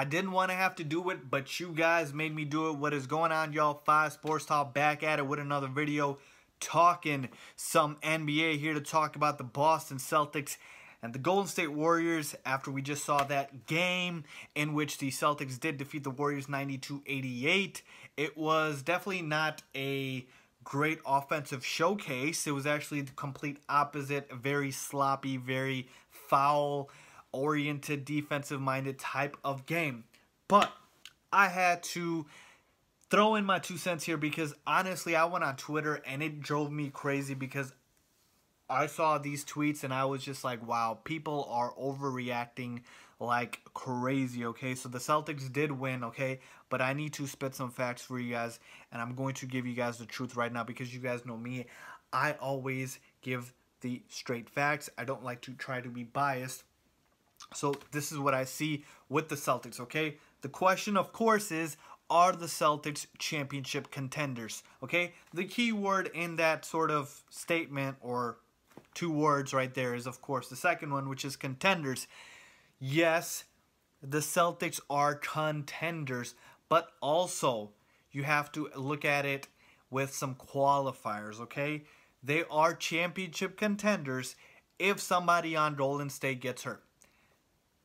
didn't want to have to do it, but you guys made me do it. What is going on, y'all? 5 Sports Talk back at it with another video talking some NBA, here to talk about the Boston Celtics and the Golden State Warriors after we just saw that game in which the Celtics did defeat the Warriors 92-88. It was definitely not a great offensive showcase. It was actually the complete opposite, very sloppy, very foul-oriented, defensive-minded type of game. But I had to throw in my 2 cents here because honestly, I went on Twitter and it drove me crazy because I saw these tweets and I was just like, wow, people are overreacting like crazy, okay? So the Celtics did win, okay? But I need to spit some facts for you guys, and I'm going to give you guys the truth right now because you guys know me. I always give the straight facts. I don't like to try to be biased. So this is what I see with the Celtics, okay? The question, of course, is, are the Celtics championship contenders, okay? The key word in that sort of statement, or 2 words right there, is, of course, the second one, which is contenders. Yes, the Celtics are contenders, but also you have to look at it with some qualifiers, okay? They are championship contenders if somebody on Golden State gets hurt.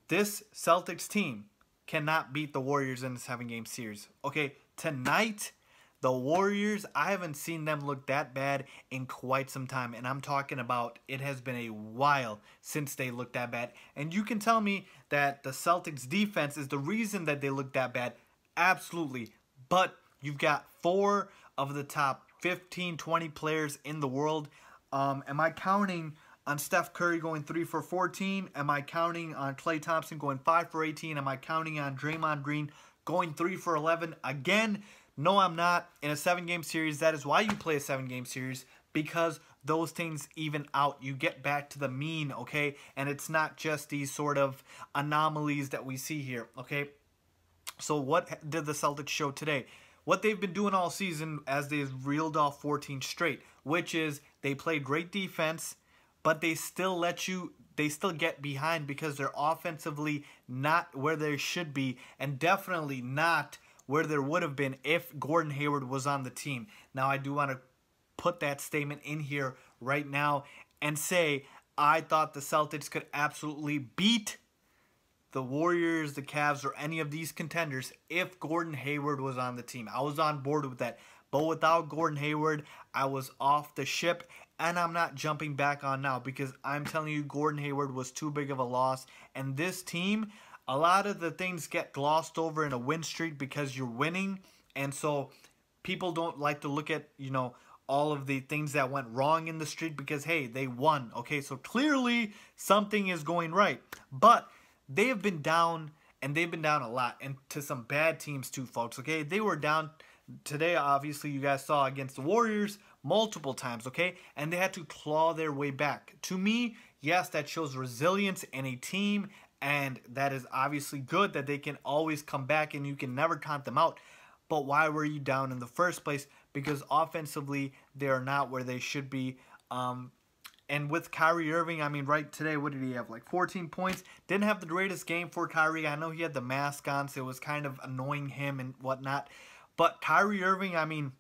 This Celtics team cannot beat the Warriors in the 7-game series. Okay, tonight, the Warriors, I haven't seen them look that bad in quite some time. And I'm talking about, it has been a while since they looked that bad. And you can tell me that the Celtics defense is the reason that they look that bad. Absolutely. But you've got 4 of the top 15, 20 players in the world. Am I counting on Steph Curry going 3 for 14? Am I counting on Klay Thompson going 5 for 18? Am I counting on Draymond Green going 3 for 11? Again, no, I'm not. In a 7-game series, that is why you play a 7-game series, because those things even out. You get back to the mean, okay? And it's not just these sort of anomalies that we see here, okay? So what did the Celtics show today? What they've been doing all season as they've reeled off 14 straight, which is they play great defense, but they still get behind because they're offensively not where they should be, and definitely not where there would have been if Gordon Hayward was on the team. Now, I do want to put that statement in here right now and say I thought the Celtics could absolutely beat the Warriors, the Cavs, or any of these contenders if Gordon Hayward was on the team. I was on board with that. But without Gordon Hayward, I was off the ship, and I'm not jumping back on now because I'm telling you, Gordon Hayward was too big of a loss. And this team, a lot of the things get glossed over in a win streak because you're winning. And so people don't like to look at, you know, all of the things that went wrong in the streak because, hey, they won. Okay, so clearly something is going right. But they have been down, and they've been down a lot, and to some bad teams too, folks, okay? They were down today, obviously, you guys saw against the Warriors multiple times, okay? And they had to claw their way back. To me, yes, that shows resilience in a team, and that is obviously good that they can always come back and you can never count them out. But why were you down in the first place? Because offensively, they are not where they should be. And with Kyrie Irving, I mean, right today, what did he have? Like 14 points. Didn't have the greatest game for Kyrie. I know he had the mask on, so it was kind of annoying him and whatnot. But Kyrie Irving, I mean,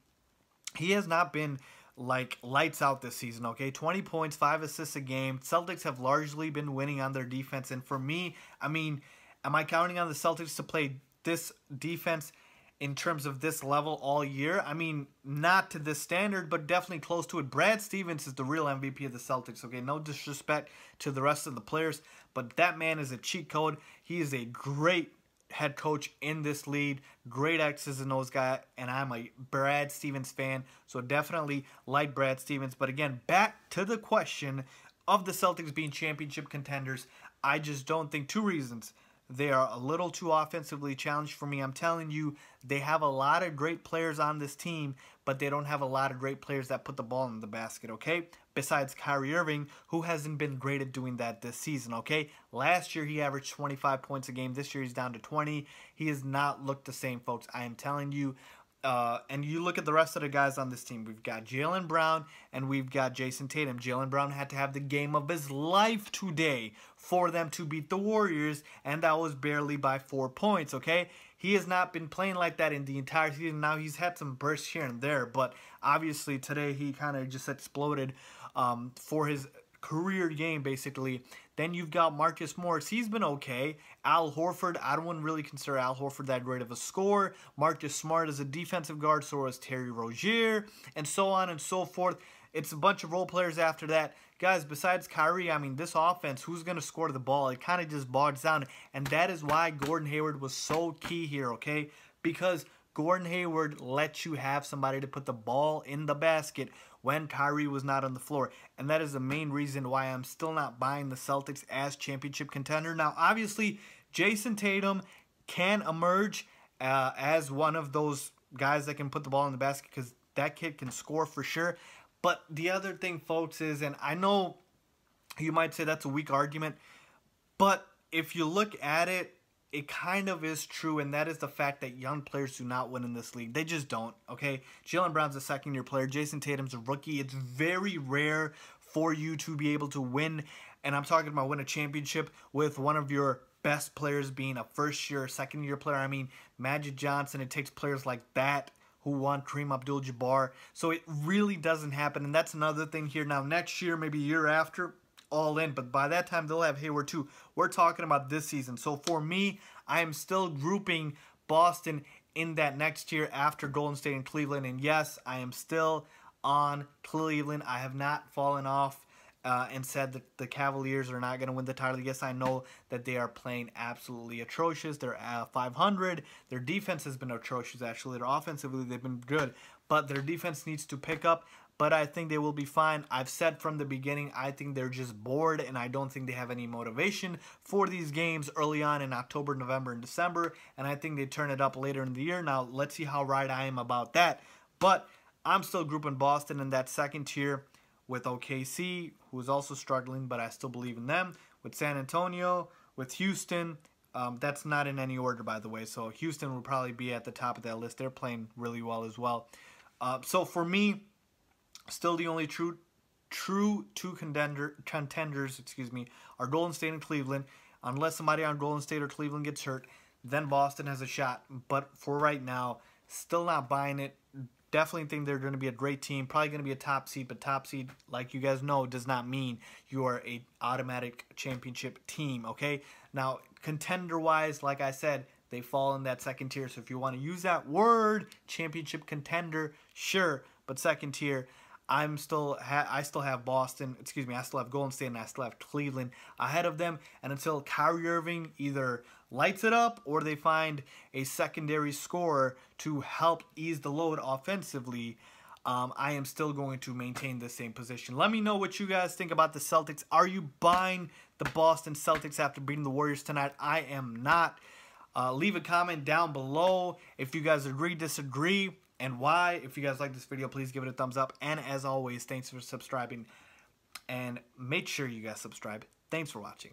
he has not been like lights out this season, okay? 20 points, 5 assists a game. Celtics have largely been winning on their defense. And for me, I mean, am I counting on the Celtics to play this defense in terms of this level all year? I mean, not to this standard, but definitely close to it. Brad Stevens is the real MVP of the Celtics, okay? No disrespect to the rest of the players, but that man is a cheat code. He is a great head coach in this league, great X's and O's guy, and I'm a Brad Stevens fan, so definitely like Brad Stevens. But again, back to the question of the Celtics being championship contenders, I just don't think, 2 reasons. They are a little too offensively challenged for me. I'm telling you, they have a lot of great players on this team, but they don't have a lot of great players that put the ball in the basket, okay? Besides Kyrie Irving, who hasn't been great at doing that this season, okay? Last year, he averaged 25 points a game. This year, he's down to 20. He has not looked the same, folks. I am telling you, And you look at the rest of the guys on this team. We've got Jaylen Brown and we've got Jason Tatum. Jaylen Brown had to have the game of his life today for them to beat the Warriors, and that was barely by 4 points, okay? He has not been playing like that in the entire season. Now, he's had some bursts here and there, but obviously today he kind of just exploded for his career game, basically. Then you've got Marcus Morris. He's been okay. Al Horford, I wouldn't really consider Al Horford that great of a scorer. Marcus Smart is a defensive guard, so is Terry Rozier, and so on and so forth. It's a bunch of role players after that. Guys, besides Kyrie, I mean, this offense, who's going to score the ball? It kind of just bogs down, and that is why Gordon Hayward was so key here, okay? Because Gordon Hayward lets you have somebody to put the ball in the basket when Kyrie was not on the floor. And that is the main reason why I'm still not buying the Celtics as championship contender. Now, obviously, Jason Tatum can emerge as one of those guys that can put the ball in the basket because that kid can score for sure. But the other thing, folks, is, and I know you might say that's a weak argument, but if you look at it, it kind of is true, and that is the fact that young players do not win in this league. They just don't, okay? Jaylen Brown's a second-year player. Jason Tatum's a rookie. It's very rare for you to be able to win, and I'm talking about win a championship with one of your best players being a first-year, second-year player. I mean, Magic Johnson, it takes players like that who won Kareem Abdul-Jabbar. So it really doesn't happen, and that's another thing here. Now, next year, maybe a year after, all in, but by that time they'll have Hayward too. We're talking about this season. So for me, I am still grouping Boston in that next tier after Golden State and Cleveland. And yes, I am still on Cleveland. I have not fallen off and said that the Cavaliers are not going to win the title. Yes, I know that they are playing absolutely atrocious. They're at 500. Their defense has been atrocious, actually. Their offensively, they've been good, but their defense needs to pick up. But I think they will be fine. I've said from the beginning, I think they're just bored, and I don't think they have any motivation for these games early on in October, November, and December, and I think they turn it up later in the year. Now, let's see how right I am about that. But I'm still grouping Boston in that second tier with OKC, who is also struggling, but I still believe in them, with San Antonio, with Houston. That's not in any order, by the way, so Houston will probably be at the top of that list. They're playing really well as well. So for me, still the only true two contenders, are Golden State and Cleveland. Unless somebody on Golden State or Cleveland gets hurt, then Boston has a shot. But for right now, still not buying it. Definitely think they're going to be a great team. Probably going to be a top seed, but top seed, like you guys know, does not mean you are an automatic championship team, okay? Now, contender-wise, like I said, they fall in that second tier. So if you want to use that word, championship contender, sure. But second tier, I still have Boston, I still have Golden State, and I still have Cleveland ahead of them. And until Kyrie Irving either lights it up or they find a secondary scorer to help ease the load offensively, I am still going to maintain the same position. Let me know what you guys think about the Celtics. Are you buying the Boston Celtics after beating the Warriors tonight? I am not. Leave a comment down below if you guys agree, disagree, and why. If you guys like this video, please give it a thumbs up. And as always, thanks for subscribing. And make sure you guys subscribe. Thanks for watching.